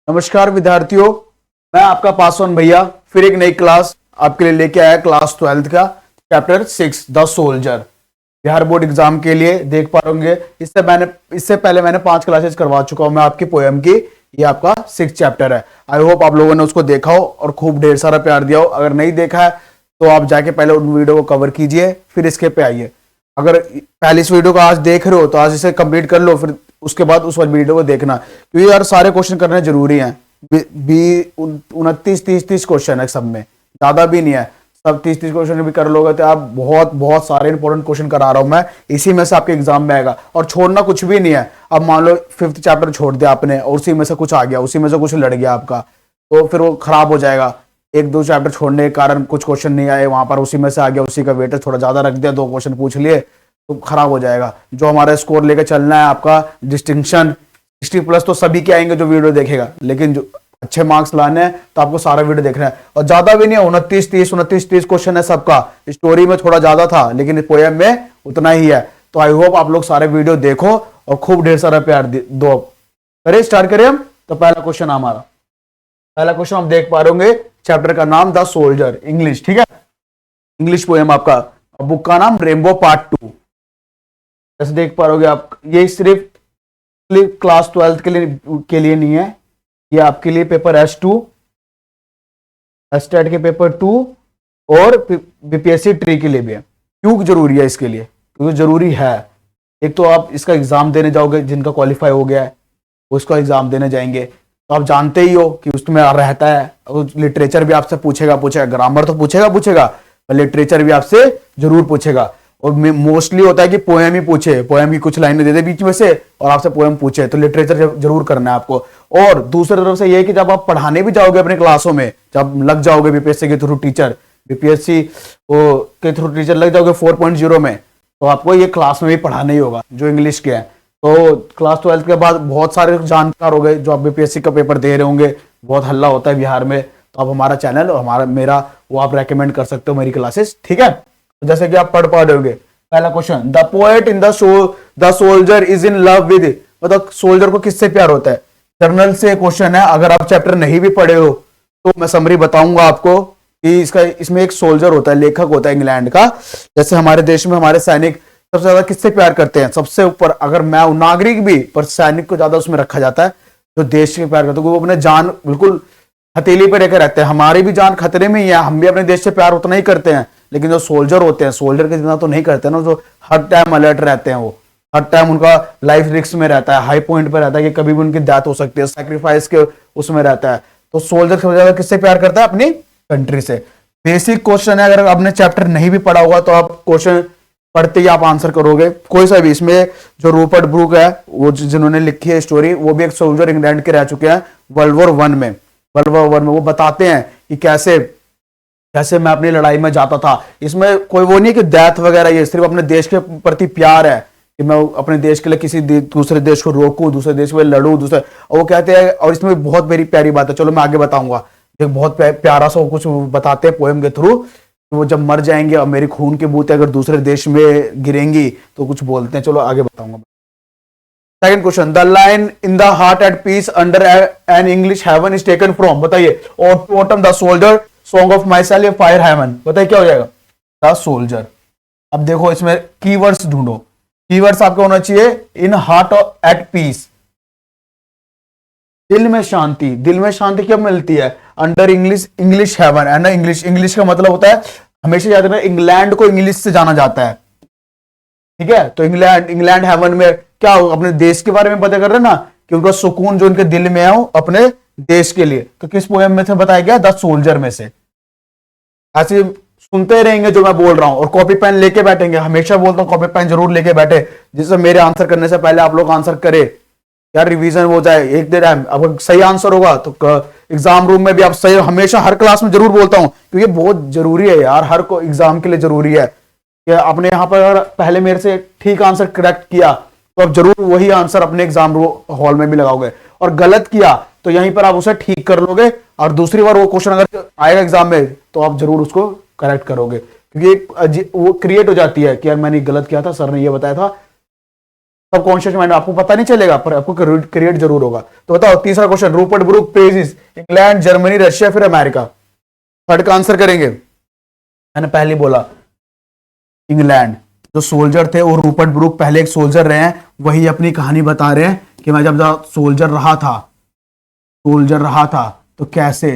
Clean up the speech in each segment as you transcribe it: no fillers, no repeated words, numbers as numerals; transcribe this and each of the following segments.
नमस्कार विद्यार्थियों, मैं आपका पासवान भैया फिर एक नई क्लास आपके लिए लेके आया। क्लास 12th का chapter 6 the soldier Bihar board exam के लिए देख पा होंगे। इससे पहले मैंने 5 क्लासेस करवा चुका हूं मैं आपकी पोएम की। ये आपका 6 चैप्टर है। आई होप आप लोगों ने उसको देखा हो और खूब ढेर सारा प्यार दिया हो। अगर नहीं देखा है तो आप जाके पहले उन वीडियो को कवर कीजिए, फिर इसके पे आइए। अगर पहले इस वीडियो को आज देख रहे हो तो आज इसे कंप्लीट कर लो, फिर उसके बाद उस वाली वीडियो को देखना, क्योंकि यार सारे क्वेश्चन करने जरूरी हैं। 29-30 क्वेश्चन है सब में, ज्यादा भी नहीं है। सब 30 क्वेश्चन भी कर लोगे तो आप बहुत बहुत सारे इंपॉर्टेंट क्वेश्चन करा रहा हूं मैं, इसी में से आपके एग्जाम में आएगा। और छोड़ना कुछ भी नहीं है। अब मान लो 5th चैप्टर छोड़ दिया आपने और उसी में से कुछ आ गया, उसी में से कुछ लड़ गया आपका, तो फिर वो खराब हो जाएगा। 1-2 चैप्टर छोड़ने के कारण कुछ क्वेश्चन नहीं आए, वहां पर उसी में से आ गया, उसी का वेटेज थोड़ा ज्यादा रख दिया, 2 क्वेश्चन पूछ लिए तो खराब हो जाएगा। जो हमारा स्कोर लेकर चलना है आपका डिस्टिंक्शन 60+ तो सभी के आएंगे जो वीडियो देखेगा, लेकिन जो अच्छे मार्क्स लाने हैं तो आपको सारा वीडियो देखना है। और ज्यादा भी नहीं है, 29-30 क्वेश्चन है सबका। स्टोरी में थोड़ा ज्यादा था लेकिन पोएम में उतना ही है। तो आई होप आप लोग सारे वीडियो देखो और खूब ढेर सारा प्यार दो। करें स्टार्ट करें हम। तो पहला क्वेश्चन हम देख पा रहे होंगे। चैप्टर का नाम द सोल्जर, इंग्लिश, ठीक है, इंग्लिश पोएम आपका। बुक का नाम रेनबो पार्ट 2। जैसे देख पा रहे आप, ये सिर्फ क्लास 12th के लिए नहीं है, ये आपके लिए पेपर S2, स्टेट के पेपर 2 और बीपीएससी ट्री के लिए भी है। क्यों जरूरी है इसके लिए? क्योंकि जरूरी है। एक तो आप इसका एग्जाम देने जाओगे, जिनका क्वालिफाई हो गया है वो इसका एग्जाम देने जाएंगे, तो आप जानते ही हो कि उसमें रहता है लिटरेचर भी आपसे पूछेगा, ग्रामर तो पूछेगा, पर लिटरेचर भी आपसे जरूर पूछेगा। और मोस्टली होता है कि पोएम ही पूछे, पोएम की कुछ लाइनें दे दे बीच में से और आपसे पोएम पूछे, तो लिटरेचर जरूर करना है आपको। और दूसरी तरफ से ये है कि जब आप पढ़ाने भी जाओगे अपने क्लासों में, जब लग जाओगे बीपीएससी के थ्रू टीचर, बीपीएससी के थ्रू टीचर लग जाओगे 4.0 में, तो आपको ये क्लास में भी पढ़ाना ही होगा जो इंग्लिश के हैं। तो क्लास 12th के बाद बहुत सारे जानकार हो गए जो आप बीपीएससी का पेपर दे रहे होंगे, बहुत हल्ला होता है बिहार में, तो आप हमारा चैनल और मेरा वो आप रेकमेंड कर सकते हो, मेरी क्लासेस, ठीक है। जैसे कि आप पढ़ पा रहे होगे। पहला question, the poet in the soldier is in love with, मतलब सोल्जर को किससे प्यार होता है? जर्नल से क्वेश्चन है। अगर आप चैप्टर नहीं भी पढ़े हो तो मैं समरी बताऊंगा आपको कि इसमें एक सोल्जर होता है, लेखक होता है इंग्लैंड का। जैसे हमारे देश में हमारे सैनिक सबसे ज्यादा किससे प्यार करते हैं? सबसे ऊपर, अगर मैं हूं नागरिक भी, पर सैनिक को ज्यादा उसमें रखा जाता है जो देश के प्यार करते हैं। वो अपने जान बिल्कुल हथेली पे लेकर रहते हैं। हमारी भी जान खतरे में ही है, हम भी अपने देश से प्यार उतना ही करते हैं, लेकिन जो सोल्जर होते हैं, सोल्जर के जितना तो नहीं करते ना, जो हर टाइम अलर्ट रहते हैं, वो हर टाइम उनका लाइफ रिस्क में रहता है, हाई पॉइंट पे रहता है कि कभी भी उनकी डेथ हो सकती है, सैक्रिफाइस के उसमें रहता है। तो सोल्जर सबसे ज्यादा किससे प्यार करता है? अपनी कंट्री से। बेसिक क्वेश्चन है, अगर आपने चैप्टर नहीं भी पढ़ा होगा तो आप क्वेश्चन पढ़ते ही आप आंसर करोगे कोई सा भी। इसमें जो रूपर्ट ब्रूक है, वो जिन्होंने लिखी है स्टोरी, वो भी एक सोल्जर इंग्लैंड के रह चुके हैं वर्ल्ड वॉर वन में। वो बताते हैं कि कैसे मैं अपनी लड़ाई में जाता था। इसमें कोई वो नहीं कि डेथ वगैरह, ये सिर्फ अपने देश के प्रति प्यार है कि मैं अपने देश के लिए किसी दूसरे देश को रोकूं, दूसरे देश में लड़ूं, और वो कहते हैं। और इसमें बहुत मेरी प्यारी बात है, चलो मैं आगे बताऊंगा। एक बहुत प्यारा सा कुछ बताते हैं पोएम के थ्रू, वो जब मर जाएंगे और मेरी खून की बूंदें अगर दूसरे देश में गिरेंगी तो कुछ बोलते हैं, चलो आगे बताऊंगा। Second question, the line in the heart at peace under an English heaven is taken from, बताइए। और autumn the soldier, song of myself, fire heaven, बताइए क्या हो जाएगा? The soldier. अब देखो इसमें कीवर्ड्स ढूंढो। कीवर्ड्स आपको होना चाहिए इन हार्ट एट पीस, दिल में शांति। दिल में शांति कब मिलती है? अंडर इंग्लिश हेवन है ना। इंग्लिश का मतलब होता है, हमेशा याद रखना, इंग्लैंड को इंग्लिश से जाना जाता है, ठीक है। तो इंग्लैंड हेवन में क्या हो? अपने देश के बारे में पता कर रहे हैं ना, कि उनका सुकून जो उनके दिल में है वो अपने देश के लिए। तो किस पोएम में से बताया गया? द सोल्जर में से। ऐसे सुनते रहेंगे जो मैं बोल रहा हूं और कॉपी पेन लेके बैठेंगे। हमेशा बोलता हूं कॉपी पेन जरूर लेके बैठे, जिससे मेरे आंसर करने से पहले आप लोग आंसर करें, यार रिवीजन हो जाए एक देर। अब सही आंसर होगा तो एग्जाम रूम में भी आप सही, हमेशा हर क्लास में जरूर बोलता हूं, क्योंकि बहुत जरूरी है यार, हर को एग्जाम के लिए जरूरी है कि आपने यहाँ पर अगर पहले मेरे से ठीक आंसर करेक्ट किया तो आप जरूर वही आंसर अपने एग्जाम हॉल में भी लगाओगे, और गलत किया तो यहीं पर आप उसे ठीक कर लोगे, और दूसरी बार वो क्वेश्चन अगर आएगा एग्जाम में तो आप जरूर उसको करेक्ट करोगे। क्योंकि वो क्रिएट हो जाती है कि यार मैंने गलत किया था, सर ने ये बताया था, सबकॉन्शियस माइंड, आपको पता नहीं चलेगा पर आपको क्रिएट जरूर होगा। तो बताओ तीसरा question, Rupert Brooke praises England, Germany, Russia, फिर अमेरिका। थर्ड का आंसर करेंगे। मैंने पहले बोला इंग्लैंड, जो सोल्जर थे वो रूपर्ट ब्रूक पहले एक सोल्जर रहे हैं, वही अपनी कहानी बता रहे हैं कि मैं जब सोल्जर रहा था तो कैसे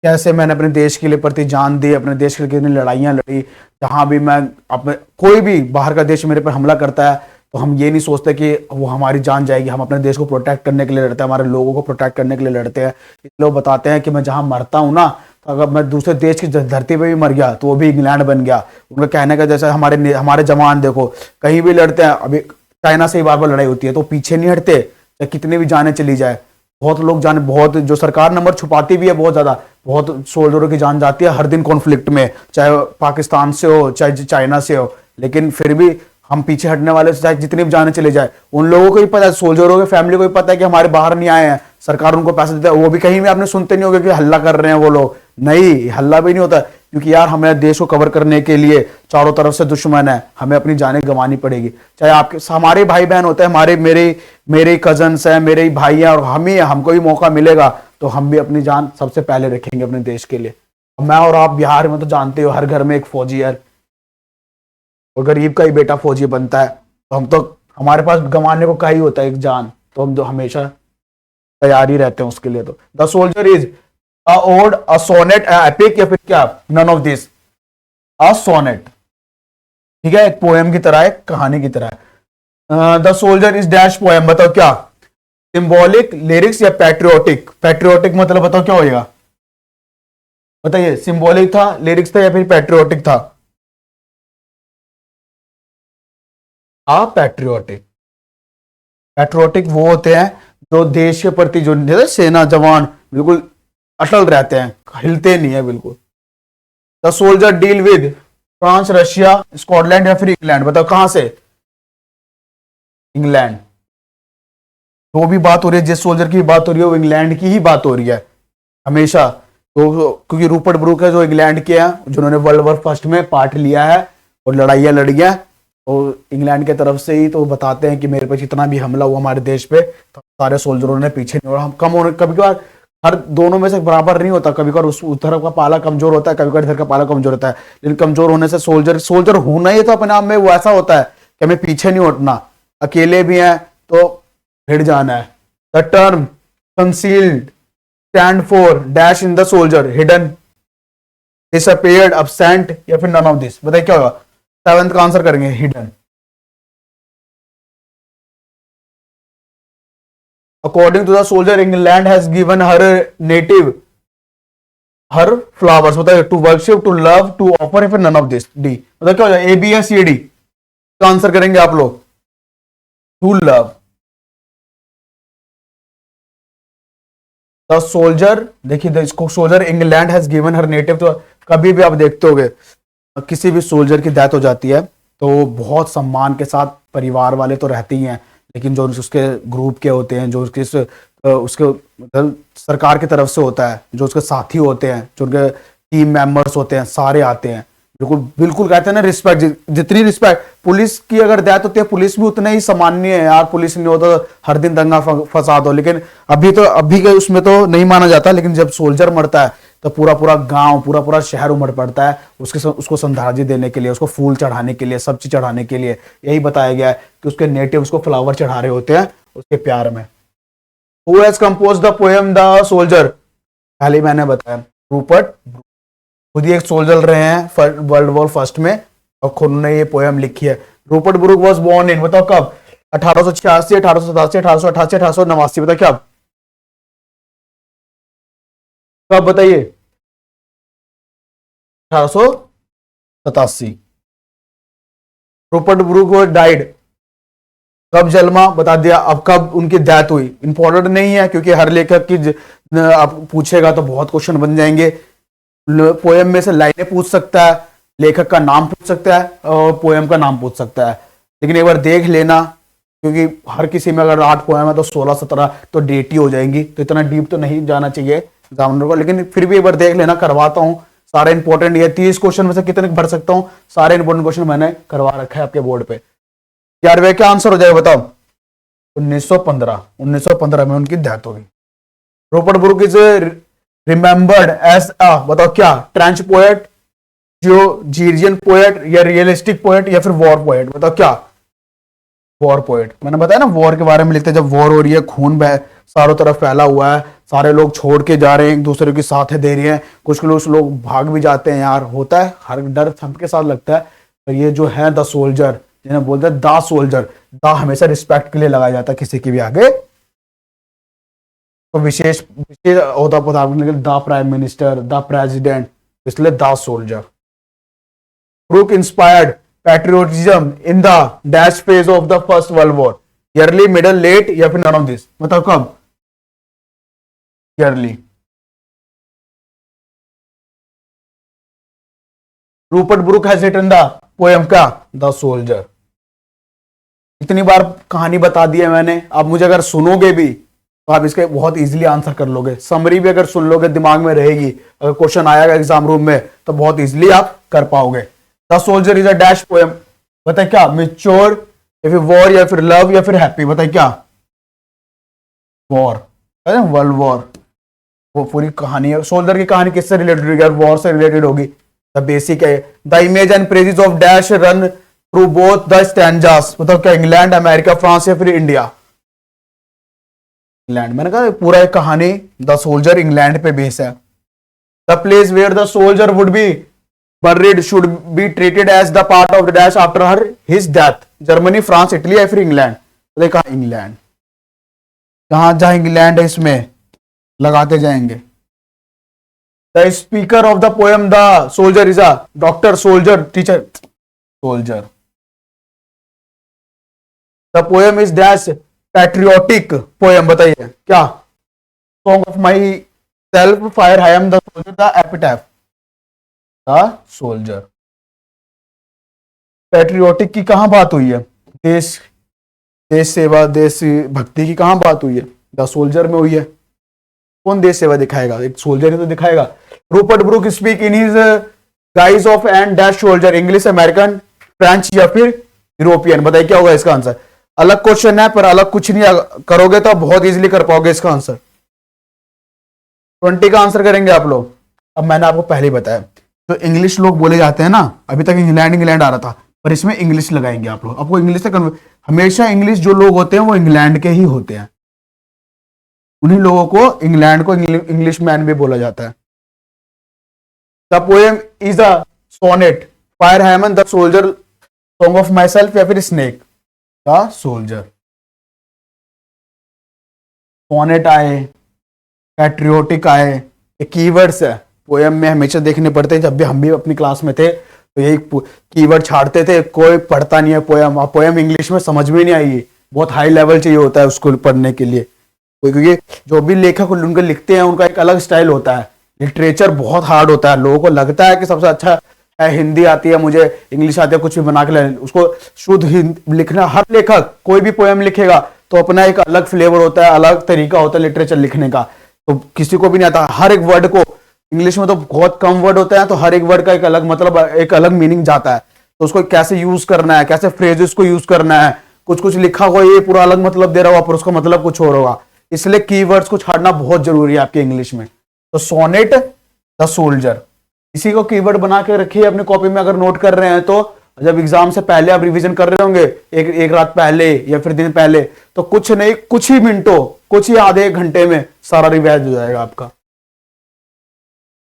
कैसे मैंने अपने देश के लिए प्रति जान दी, अपने देश के लिए कितनी लड़ाइयां लड़ी। जहां भी मैं अपने कोई भी बाहर का देश मेरे पर हमला करता है तो हम ये नहीं सोचते कि वो हमारी जान जाएगी, हम अपने देश को प्रोटेक्ट करने के लिए लड़ते हैं, हमारे लोगों को प्रोटेक्ट करने के लिए लड़ते हैं। लोग बताते हैं कि मैं जहां मरता हूं ना, तो अगर मैं दूसरे देश की धरती पे भी मर गया तो वो भी इंग्लैंड बन गया। उनका कहने का जैसे हमारे जवान देखो कहीं भी लड़ते हैं, अभी चाइना से ही बार बार लड़ाई होती है तो पीछे नहीं हटते, चाहे कितनी भी जाने चली जाए। बहुत लोग जाने, बहुत जो सरकार नंबर छुपाती भी है बहुत ज्यादा, बहुत सोल्जरों की जान जाती है हर दिन कॉन्फ्लिक्ट में, चाहे पाकिस्तान से हो चाहे चाइना से हो, लेकिन फिर भी हम पीछे हटने वाले चाहे जितनी भी जाने चले जाए। उन लोगों को भी पता है, सोल्जरों के फैमिली को भी पता है कि हमारे बाहर नहीं आए हैं, सरकार उनको पैसे देता है, वो भी कहीं भी आपने सुनते नहीं होगा कि हल्ला कर रहे हैं वो लोग, नहीं हल्ला भी नहीं होता, क्योंकि यार हमें देश को कवर करने के लिए चारों तरफ से दुश्मन है, हमें अपनी जानें गंवानी पड़ेगी। चाहे आपके हमारे भाई बहन होते हैं, हमारे मेरे कजन्स हैं, मेरे भाई हैं, और हमको भी मौका मिलेगा तो हम भी अपनी जान सबसे पहले रखेंगे अपने देश के लिए। मैं और आप बिहार में तो जानते हो हर घर में एक फौजी है, और गरीब का ही बेटा फौजी बनता है तो हम तो हमारे पास गंवाने को क्या ही होता है एक जान, तो हम तो हमेशा तैयार ही रहते हैं उसके लिए। तो the soldier is a ode, a sonnet, a epic, या फिर क्या, none of this. A sonnet, ठीक है, एक पोएम की तरह है, कहानी की तरह है। The soldier is dash poem, बताओ क्या, सिंबॉलिक, लिरिक्स, या पैट्रियोटिक। पैट्रियोटिक मतलब बताओ क्या होगा, बताइए, सिंबॉलिक था, लिरिक्स था, या फिर पैट्रियोटिक था। पैट्रियोटिक, पैट्रियोटिक वो होते हैं जो देश के प्रति, जो सेना जवान बिल्कुल अटल रहते हैं, हिलते नहीं है बिल्कुल। The soldier deal with France, Russia, Scotland, या फिर इंग्लैंड, बताओ कहां से। इंग्लैंड, जो भी बात हो रही है, जिस सोल्जर की बात हो रही है वो इंग्लैंड की ही बात हो रही है हमेशा। तो क्योंकि रूपर्ट ब्रूक है जो इंग्लैंड के हैं, जिन्होंने वर्ल्ड वॉर फर्स्ट में पार्ट लिया है और लड़ाइयां लड़ी हैं, और इंग्लैंड की तरफ से ही तो बताते हैं कि मेरे पे जितना भी हमला हुआ हमारे देश पे तो सारे सोल्जरों ने पीछे नहीं, और हम कम होने, कभी कभार हर दोनों में से बराबर नहीं होता, कभी कभार उस तरफ का पाला कमजोर होता है, कभी कभार इधर का पाला कमजोर होता है, लेकिन कमजोर होने से सोल्जर होना ही तो अपने आप में वो ऐसा होता है कि हमें पीछे नहीं हटना, अकेले भी हैं तो भिड़ जाना है। The term concealed stand for dash in the soldier, hidden, disappeared, absent, या फिर नन ऑफ दिस, बताइए क्या होगा। सेवेंथ का आंसर करेंगे hidden. According to the soldier England has given her native her flowers, बताइए, to worship, to love, to offer, या फिर नन ऑफ दिस, डी, बताइए क्या हो जाए, ए बी या सी डी का आंसर करेंगे आप लोग। To love. द सोल्जर, देखिए इसको, soldier England has given her native, तो कभी भी आप देखते होगे किसी भी सोल्जर की डेथ हो जाती है तो बहुत सम्मान के साथ परिवार वाले तो रहते ही हैं, लेकिन जो उसके ग्रुप के होते हैं, जो उसके मतलब सरकार की तरफ से होता है, जो उसके साथी होते हैं, जो उनके टीम मेंबर्स होते हैं, सारे आते हैं, बिल्कुल बिल्कुल कहते हैं ना रिस्पेक्ट, जितनी रिस्पेक्ट पुलिस की अगर डेथ होती है, पुलिस भी उतना ही सामान्य है यार, पुलिस नहीं होता तो हर दिन दंगा फसाद हो, लेकिन अभी के उसमें तो नहीं माना जाता, लेकिन जब सोल्जर मरता है तो पूरा पूरा गांव, पूरा पूरा शहर उमड़ पड़ता है उसको श्रद्धांजलि देने के लिए, उसको फूल चढ़ाने के लिए, सब चीज चढ़ाने के लिए। यही बताया गया है कि उसके नेटिव उसको फ्लावर चढ़ा रहे होते हैं उसके प्यार में। Who has compose the poem the soldier, पहले मैंने बताया रूपर्ट, खुद ही एक सोल्जर रहे हैं वर्ल्ड वॉर फर्स्ट में, और खुद ने ये पोएम लिखी है। Rupert Brooke was born in, बताओ कब, 1886, 1887, 1888, 1889, बताओ क्या, कब बताइए, 1887। रूपर्ट ब्रूक डाइड, कब जन्मा बता दिया, अब कब उनकी डेथ हुई इंपॉर्टेंट नहीं है, क्योंकि हर लेखक की आप पूछेगा तो बहुत क्वेश्चन बन जाएंगे। पोएम में से लाइनें पूछ सकता है, लेखक का नाम पूछ सकता है, और पोएम का नाम पूछ सकता है, लेकिन एक बार देख लेना, क्योंकि हर किसी में अगर 8 पोएम है तो 16-17 तो डेट ही हो जाएंगी, तो इतना डीप तो नहीं जाना चाहिए एग्जामिनर को, लेकिन फिर भी एक बार देख लेना, करवाता हूँ सारे इंपॉर्टेंट, ये 30 क्वेश्चन में से कितने भर सकता हूँ, सारे इंपॉर्टेंट क्वेश्चन मैंने करवा रखा है आपके बोर्ड पे। 11वें क्या आंसर हो जाएगा बताओ? 1915 में उनकी डेथ होगी। Rupert Brooke is remembered as बताओ क्या, ट्रेंच पोएट, जीरियन पोएट, या रियलिस्टिक पोएट, या फिर वॉर पोएट? बताओ क्या? War poet. मैंने बताया ना वॉर के बारे में लिखते हैं, जब वॉर हो रही है, खून बह चारों तरफ फैला हुआ है, सारे लोग छोड़ के जा रहे हैं, एक दूसरे की साथ दे रही हैं, कुछ लोग भाग भी जाते हैं यार, होता है, हर डर सबके साथ लगता है। पर ये जो है द सोल्जर, जिन्हें बोलते हैं द सोल्जर, द हमेशा रिस्पेक्ट के लिए लगाया जाता है किसी के भी आगे, तो विशेष विशेष होता पता the prime minister, the president, इसलिए the soldier. Brooke inspired patriotism in the dash phase of the first world war, early, middle, late, या फिर नन ऑफ दिस? बताओ कब? Early. Rupert Brooke has written the poem का the soldier. इतनी बार कहानी बता दी है मैंने, आप मुझे अगर सुनोगे भी तो आप इसके बहुत इजीली आंसर कर लोगे, समरी भी अगर सुन लोगे दिमाग में रहेगी, अगर क्वेश्चन आएगा एग्जाम रूम में तो बहुत इजीली आप कर पाओगे। The soldier is a dash poem, बताए क्या? मिच्योर, या फिर वॉर, या फिर लव, या फिर हैप्पी? बताए क्या? वॉर, वर्ल्ड वॉर, वो पूरी कहानी है। सोल्जर की कहानी किससे रिलेटेड होगी? वॉर से रिलेटेड होगी। द बेसिक है, the image and praises of dash run through both the stanzas. बताओ क्या? इंग्लैंड, अमेरिका, फ्रांस, या फिर इंडिया? इंग्लैंड। मैंने कहा पूरा एक कहानी द सोल्जर इंग्लैंड पे बेस है। The place where the soldier would be buried should be treated as the part of the dash after his death, Germany, France, Italy, या फिर इंग्लैंड? देखा इंग्लैंड। जहां जहां इंग्लैंड है इसमें लगाते जाएंगे। The speaker of the poem the soldier is a doctor, soldier, teacher, soldier. The poem is dash patriotic poem, बताइए क्या? Song of myself, fire hymn, the soldier, the epitaph? The soldier. Patriotic की कहां बात हुई है? देश देश सेवा, देश भक्ति की कहां बात हुई है? द सोल्जर में हुई है। कौन देश सेवा दिखाएगा? एक सोल्जर ही तो दिखाएगा। Rupert Brooke speak in his guise of and dash soldier, English, American, French, या फिर यूरोपियन? बताइए क्या होगा इसका आंसर? अलग क्वेश्चन है पर अलग कुछ नहीं करोगे तो बहुत इजीली कर पाओगे इसका आंसर। 20 का आंसर करेंगे आप लोग। अब मैंने आपको पहले ही बताया, जो इंग्लिश लोग बोले जाते हैं ना, अभी तक इंग्लैंड इंग्लैंड आ रहा था, पर इसमें इंग्लिश लगाएंगे आप लोग। आपको इंग्लिश से हमेशा इंग्लिश जो लोग होते हैं वो इंग्लैंड के ही होते हैं, उन्हीं लोगों को इंग्लैंड को इंग्लिश मैन भी बोला जाता है। The poem is a sonnet, fire hymn, the soldier, song of myself, या फिर स्नेक? The soldier. सोनेट आए, पैट्रियोटिक आए, ये कीवर्ड्स है पोएम में, हमेशा देखने पड़ते हैं। जब भी हम भी अपनी क्लास में थे तो यही कीवर्ड छाड़ते थे, कोई पढ़ता नहीं है पोएम। अब पोएम इंग्लिश में समझ में नहीं आएगी, बहुत हाई लेवल चाहिए होता है उसको पढ़ने के लिए, क्योंकि जो भी लेखक उनके लिखते हैं उनका एक अलग स्टाइल होता है। लिटरेचर बहुत हार्ड होता है, लोगों को लगता है कि सबसे अच्छा है हिंदी आती है मुझे, इंग्लिश आती है, कुछ भी बना के उसको शुद्ध लिखना। हर लेखक कोई भी पोएम लिखेगा तो अपना एक अलग फ्लेवर होता है, अलग तरीका होता है लिटरेचर लिखने का, तो किसी को भी नहीं आता। हर एक वर्ड को, इंग्लिश में तो बहुत कम वर्ड होता है, तो हर एक वर्ड का एक अलग मतलब, एक अलग मीनिंग जाता है, तो उसको कैसे यूज करना है, कैसे फ्रेजेस को यूज करना है। कुछ कुछ लिखा हुआ ये पूरा अलग मतलब दे रहा होगा पर उसका मतलब कुछ और होगा, इसलिए कीवर्ड्स को छाड़ना बहुत जरूरी है आपके इंग्लिश में। तो सोनेट, द सोल्जर, इसी को कीवर्ड बना के रखिए अपनी कॉपी में। अगर नोट कर रहे हैं तो जब एग्जाम से पहले आप रिवीजन कर रहे होंगे, एक रात पहले या फिर दिन पहले, तो कुछ नहीं, कुछ ही मिनटों, कुछ ही आधे एक घंटे में सारा रिवाइज हो जाएगा आपका।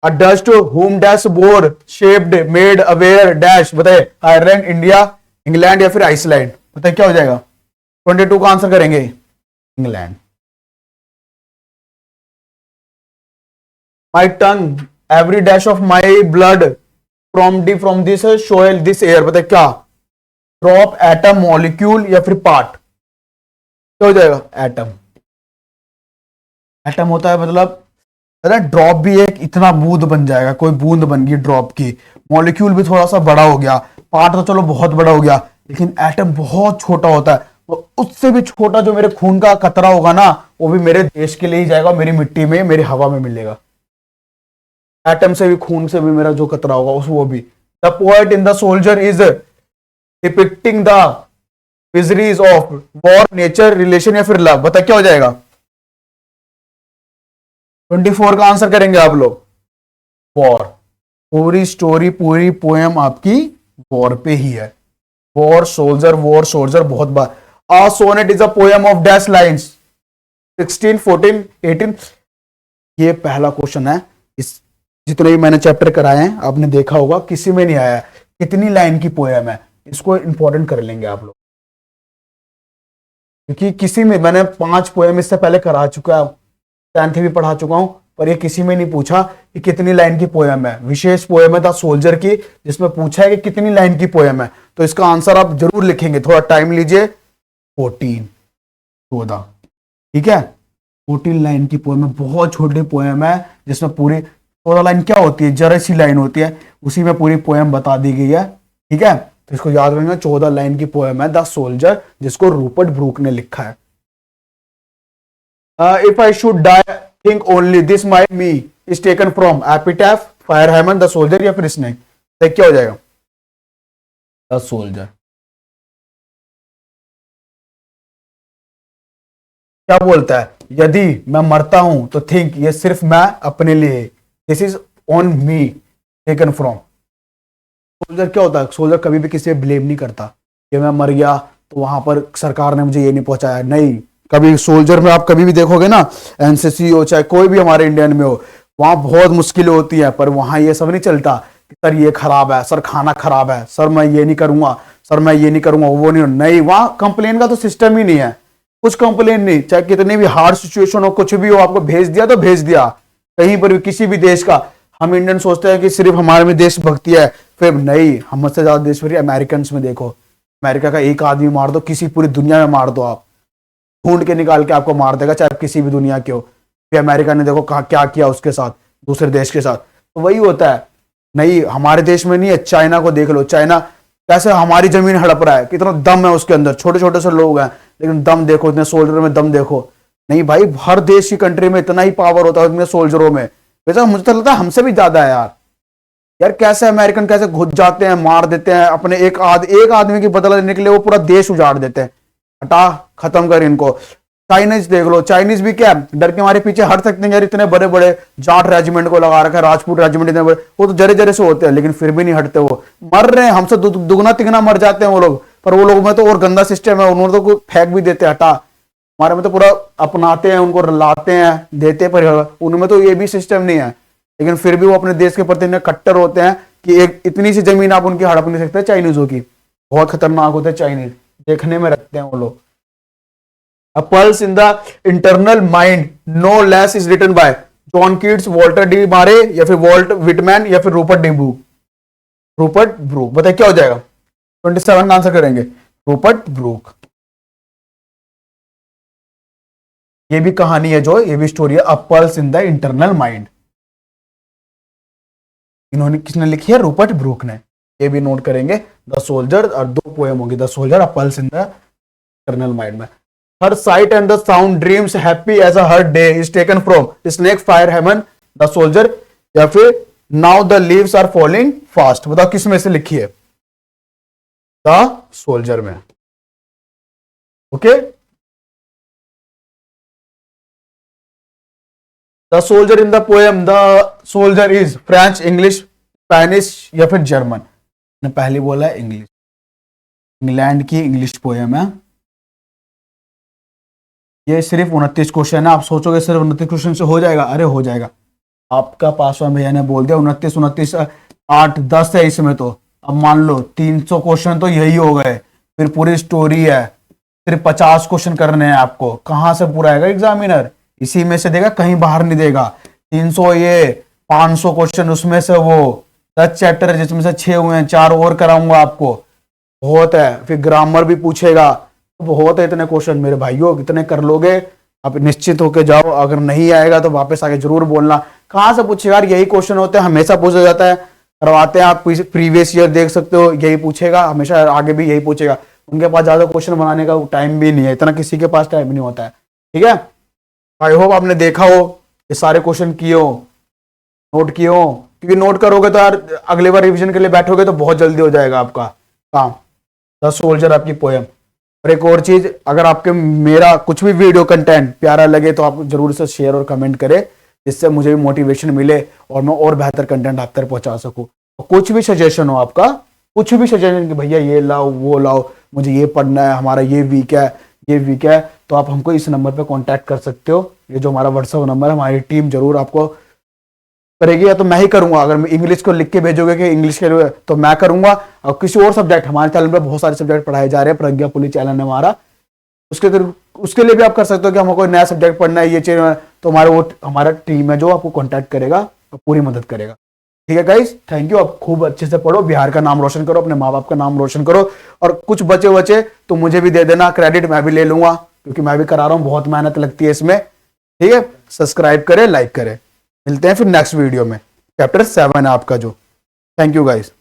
A dust whom dash bore shaped made aware dash, बताइए आयरलैंड, इंडिया, इंग्लैंड, या फिर आइसलैंड? बताइए क्या हो जाएगा? 22 का आंसर करेंगे England. My tongue every dash of my blood from this soil this air, बताइए क्या? ड्रॉप, एटम, मॉलिक्यूल, या फिर पार्ट? क्या हो जाएगा? एटम। एटम होता है मतलब ड्रॉप भी एक इतना बूंद बन जाएगा, कोई बूंद बन गई ड्रॉप की। मॉलिक्यूल भी थोड़ा सा बड़ा हो गया, पार्ट तो चलो बहुत बड़ा हो गया, लेकिन एटम बहुत छोटा होता है। तो उससे भी छोटा जो मेरे खून का कतरा होगा ना, वो भी मेरे देश के लिए ही जाएगा, मेरी मिट्टी में, मेरी हवा में मिलेगा। एटम से भी, खून से भी मेरा जो कतरा होगा उस वो भी। The poet in the soldier is depicting the miseries of war, nature, relation या फिर लव। बता क्या हो जाएगा? 24 का आंसर करेंगे आप लोग। वॉर। पूरी स्टोरी, पूरी पोएम आपकी वॉर पे ही है। वॉर सोल्जर बहुत बार। A sonnet is a poem of dash lines, 16, 14, 18। ये पहला क्वेश्चन है। इस जितने भी मैंने चैप्टर कराए हैं आपने देखा होगा, किसी में नहीं आया कितनी लाइन की पोएम है। इसको इंपॉर्टेंट कर लेंगे आप लोग, क्योंकि किसी में मैंने 5 पोएम इससे पहले करा चुका हूं, 10th भी पढ़ा चुका हूं, पर ये किसी में नहीं पूछा कि कितनी लाइन की पोएम है। विशेष पोएम है द सोल्जर की, जिसमें पूछा है कि कितनी लाइन की पोएम है। तो इसका आंसर आप जरूर लिखेंगे, थोड़ा टाइम लीजिए। 14 ठीक है। 14 लाइन की पोएम है, बहुत छोटी पोएम है, जिसमें पूरी 14 लाइन क्या होती है, जरा सी लाइन होती है, उसी में पूरी पोएम बता दी गई है। ठीक है, तो इसको याद रखना, 14 लाइन की पोएम है द सोल्जर, जिसको रूपर्ट ब्रूक ने लिखा है। If I should die think only this my me is taken from epitaph, fire hymn, the soldier या फिर स्नेक। क्या हो जाएगा? The soldier. क्या बोलता है? यदि मैं मरता हूं तो थिंक, ये सिर्फ मैं अपने लिए, this is on me taken from. Soldier क्या होता है? सोल्जर कभी भी किसी पे ब्लेम नहीं करता कि मैं मर गया तो वहां पर सरकार ने मुझे ये नहीं पहुंचाया, नहीं। कभी सोल्जर में आप कभी भी देखोगे ना, एनसीसी हो चाहे कोई भी हमारे इंडियन में हो, वहां बहुत मुश्किलें होती है, पर वहां ये सब नहीं चलता कि सर ये खराब है, सर खाना खराब है, सर मैं ये नहीं करूंगा, सर मैं ये नहीं करूंगा, वो नहीं। वहां कंप्लेन का तो सिस्टम ही नहीं है, कुछ कंप्लेन नहीं, चाहे कितनी भी हार्ड सिचुएशन हो, कुछ भी हो, आपको भेज दिया तो भेज दिया। कहीं पर भी किसी भी देश का, हम इंडियन सोचते हैं कि सिर्फ हमारे में देशभक्ति है, फिर नहीं, हमसे ज्यादा देशभक्ति अमेरिकन में देखो। अमेरिका का एक आदमी मार दो, किसी पूरी दुनिया में मार दो, आप ढूंढ के निकाल के आपको मार देगा, चाहे आप किसी भी दुनिया के हो। फिर अमेरिका ने देखो क्या किया उसके साथ, दूसरे देश के साथ। तो वही होता है, नहीं हमारे देश में नहीं है। चाइना को देख लो, चाइना कैसे हमारी जमीन हड़प रहा है, कितना दम है उसके अंदर, छोटे छोटे से लोग हैं, लेकिन दम देखो, इतने सोल्जर में दम देखो। नहीं भाई, हर देश की कंट्री में इतना ही पावर होता है इतने सोल्जरों में। वैसे मुझे तो लगता है हमसे भी ज्यादा है यार। यार कैसे अमेरिकन कैसे घुस जाते हैं, मार देते हैं अपने एक आदमी की बदला लेने के लिए, वो पूरा देश उजाड़ देते हैं। हटा, खत्म कर इनको। चाइनीज देख लो, चाइनीज भी क्या डर के हमारे पीछे हट सकते हैं यार, इतने बड़े बड़े जाट रेजिमेंट को लगा रखा है, राजपूत रेजिमेंट इतने बड़े, वो तो जरे जरे से होते हैं, लेकिन फिर भी नहीं हटते। वो मर रहे हैं, हमसे दुगना तिगना मर जाते हैं वो लोग, पर वो लोग में तो और गंदा सिस्टम है, उन्होंने तो फेंक भी देते, हटा। हमारे में तो पूरा अपनाते हैं, उनको लाते हैं, देते, पर उनमें तो ये भी सिस्टम नहीं है, लेकिन फिर भी वो अपने देश के प्रति कट्टर होते हैं कि एक इतनी सी जमीन आप उनकी हड़प नहीं सकते। चाइनीजों की बहुत खतरनाक होते हैं चाइनीज, देखने में रखते हैं वो लोग। A Pulse in the Internal Mind, no less is written by John Keats, Walter de Mare या फिर वॉल्ट विटमैन या फिर Rupert de Brooke. Rupert Brooke. बताइए क्या हो जाएगा? 27 का आंसर करेंगे, रूपर्ट ब्रूक। ये भी कहानी है, जो ये भी स्टोरी है, अ pulse in the internal mind. इन्होंने किसने लिखी है? रूपर्ट ब्रूक ने। ये भी नोट करेंगे। द सोल्जर, और 2 पोएम होगी, the soldier, a pulse in the internal mind में। Her sight and the sound dreams happy as a her day is taken from snake, fire hymn, the soldier या फिर now the leaves are falling fast. बताओ किस में से लिखी है? The soldier में। Okay, the soldier in the poem the soldier is French, English, Spanish या फिर जर्मन। ने पहले बोला है इंग्लिश, इंग्लैंड की इंग्लिश पोएम है। ये सिर्फ 29 क्वेश्चन है। आप सोचोगे सिर्फ 29 क्वेश्चन से हो जाएगा? अरे हो जाएगा। आपका पासवान भैया ने बोल दिया 29 8 10 है इसमें, तो अब मान लो 300 क्वेश्चन तो यही हो गए, फिर पूरी स्टोरी है, सिर्फ 50 क्वेश्चन करने हैं आपको। कहां से पूरा आएगा एग्जामिनर? इसी में से देगा, कहीं बाहर नहीं देगा। 300 ये 500 क्वेश्चन उसमें से, वो 10 चैप्टर है जिसमें से 6 हुए हैं, 4 और कराऊंगा आपको, बहुत है। फिर ग्रामर भी पूछेगा, बहुत है। इतने क्वेश्चन मेरे भाइयों, कितने कर लोगे? आप निश्चित होके जाओ, अगर नहीं आएगा तो वापस आके जरूर बोलना। कहां से पूछेगा यार? यही क्वेश्चन होते हैं, हमेशा पूछा जाता है, करवाते हैं। आप प्रीवियस ईयर देख सकते हो, यही पूछेगा हमेशा, आगे भी यही पूछेगा। उनके पास ज्यादा क्वेश्चन बनाने का टाइम भी नहीं है, इतना किसी के पास टाइम नहीं होता है। ठीक है, आई होप आपने देखा हो, ये सारे क्वेश्चन किए हो, नोट किए हो, क्योंकि नोट करोगे तो यार अगले बार रिविजन के लिए बैठोगे तो बहुत जल्दी हो जाएगा आपका काम। द सोल्जर आपकी पोएम। और एक और चीज, अगर आपके मेरा कुछ भी वीडियो कंटेंट प्यारा लगे तो आप जरूर इसे शेयर और कमेंट करें, जिससे मुझे भी मोटिवेशन मिले और मैं और बेहतर कंटेंट आप तक पहुंचा सकूं। और कुछ भी सजेशन हो आपका, कुछ भी सजेशन कि भैया ये लाओ वो लाओ, मुझे ये पढ़ना है, हमारा ये वीक है, ये वीक है, तो आप हमको इस नंबर पे कांटेक्ट कर सकते हो। ये जो हमारा व्हाट्सएप नंबर है, हमारी टीम जरूर आपको करेगी, या तो मैं ही करूंगा। अगर इंग्लिश को लिख के भेजोगे कि इंग्लिश के लिए, तो मैं करूंगा। और किसी और सब्जेक्ट, हमारे चैनल पे बहुत सारे सब्जेक्ट पढ़ाए जा रहे हैं, प्रज्ञा पुली चैनल है हमारा, उसके लिए भी आप कर सकते हो कि हमको कोई नया सब्जेक्ट पढ़ना है, ये चाहिए, तो हमारा टीम है जो आपको कॉन्टैक्ट करेगा और पूरी मदद करेगा। ठीक है गाइस, थैंक यू। आप खूब अच्छे से पढ़ो, बिहार का नाम रोशन करो, अपने माँ बाप का नाम रोशन करो, और कुछ बचे तो मुझे भी दे देना, क्रेडिट मैं भी ले लूंगा, क्योंकि मैं भी करा रहा हूँ, बहुत मेहनत लगती है इसमें। ठीक है, सब्सक्राइब करें, लाइक करें। मिलते हैं फिर नेक्स्ट वीडियो में, चैप्टर 7 है आपका जो। Thank you guys.